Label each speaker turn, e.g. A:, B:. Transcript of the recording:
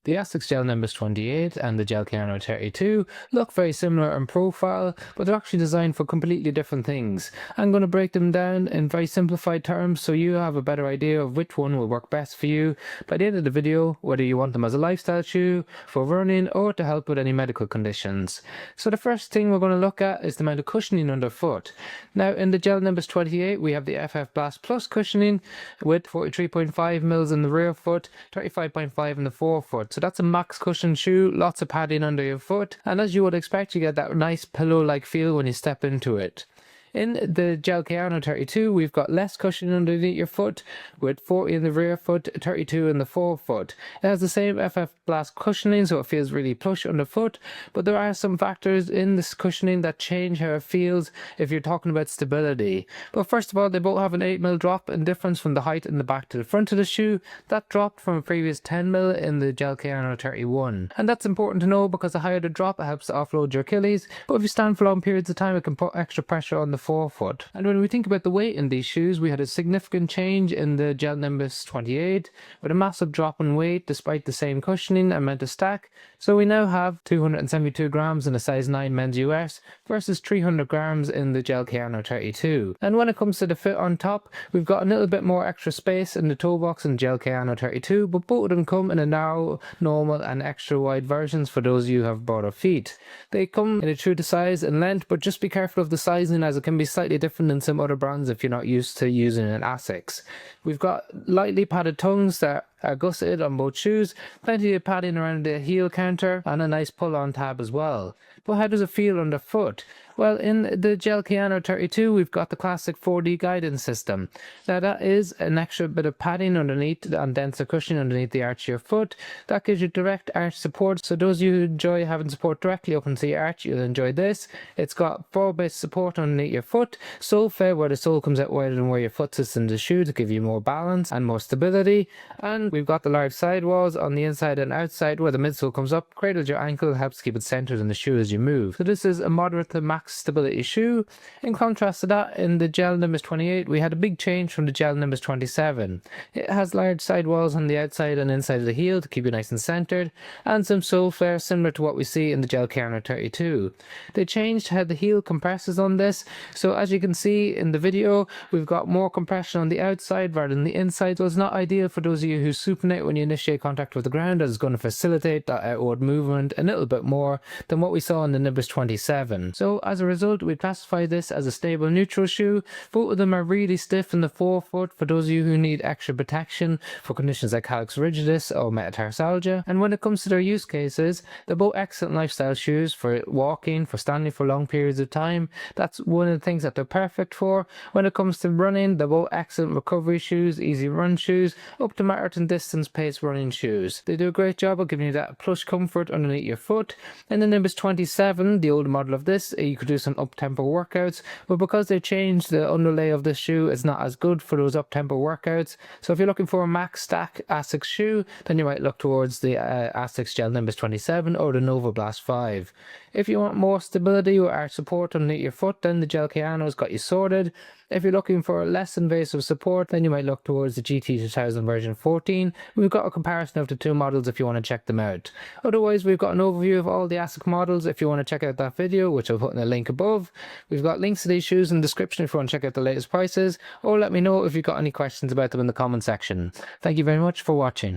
A: The Asics Gel Nimbus 28 and the Gel Kayano 32 look very similar in profile, but they're actually designed for completely different things. I'm going to break them down in very simplified terms so you have a better idea of which one will work best for you by the end of the video, whether you want them as a lifestyle shoe, for running, or to help with any medical conditions. So the first thing we're going to look at is the amount of cushioning underfoot. Now in the Gel Nimbus 28 we have the FF Blast Plus cushioning with 43.5 mils in the rear foot, 35.5 in the forefoot. So that's a max cushion shoe, lots of padding under your foot, and as you would expect, you get that nice pillow-like feel when you step into it. In the Gel Kayano 32, we've got less cushion underneath your foot, with 40 in the rear foot, 32 in the forefoot. It has the same FF Blast cushioning, so it feels really plush underfoot, but there are some factors in this cushioning that change how it feels if you're talking about stability. But first of all, they both have an 8mm drop in difference from the height in the back to the front of the shoe. That dropped from a previous 10mm in the Gel Kayano 31. And that's important to know because the higher the drop, it helps to offload your Achilles, but if you stand for long periods of time, it can put extra pressure on the forefoot. And when we think about the weight in these shoes, we had a significant change in the Gel Nimbus 28 with a massive drop in weight despite the same cushioning and amount of stack. So we now have 272 grams in a size 9 men's US versus 300 grams in the Gel Kayano 32. And when it comes to the fit on top, we've got a little bit more extra space in the toe box in Gel Kayano 32, but both of them come in a narrow, normal and extra wide versions for those of you who have broader feet. They come in a true to size and length, but just be careful of the sizing as it can be slightly different than some other brands if you're not used to using an Asics. We've got lightly padded tongues that are gusseted on both shoes, plenty of padding around the heel counter and a nice pull-on tab as well. But how does it feel underfoot? Well, in the Gel Kayano 32, we've got the classic 4D guidance system. Now that is an extra bit of padding underneath and denser cushion underneath the arch of your foot. That gives you direct arch support, so those of you who enjoy having support directly up into the arch, you'll enjoy this. It's got broad-based support underneath your foot, sole fair where the sole comes out wider than where your foot sits in the shoe to give you more balance and more stability. And we've got the large sidewalls on the inside and outside where the midsole comes up, cradles your ankle, helps keep it centered in the shoe as you move. So this is a moderate to max stability shoe. In contrast to that, in the Gel Nimbus 28 we had a big change from the Gel Nimbus 27. It has large sidewalls on the outside and inside of the heel to keep you nice and centered, and some sole flare similar to what we see in the Gel Kayano 32. They changed how the heel compresses on this, so as you can see in the video, we've got more compression on the outside rather than the inside, so it's not ideal for those of you who supinate when you initiate contact with the ground, as it's going to facilitate that outward movement a little bit more than what we saw in the Nimbus 27. So as a result, we classify this as a stable neutral shoe. Both of them are really stiff in the forefoot for those of you who need extra protection for conditions like hallux rigidus or metatarsalgia. And when it comes to their use cases, they're both excellent lifestyle shoes for walking, for standing for long periods of time. That's one of the things that they're perfect for. When it comes to running, they're both excellent recovery shoes, easy run shoes, up to marathon distance pace running shoes. They do a great job of giving you that plush comfort underneath your foot. In the Nimbus 27, the older model of this, you could do some up-tempo workouts, but because they changed the underlay of this shoe, it's not as good for those up-tempo workouts. So if you're looking for a max stack Asics shoe, then you might look towards the Asics Gel Nimbus 27 or the Nova Blast 5. If you want more stability or arch support underneath your foot, then the Gel Kayano's got you sorted. If you're looking for less invasive support, then you might look towards the GT2000 version 14. We've got a comparison of the two models if you want to check them out. Otherwise, we've got an overview of all the Asics models if you want to check out that video, which I'll put in a link above. We've got links to these shoes in the description if you want to check out the latest prices, or let me know if you've got any questions about them in the comment section. Thank you very much for watching.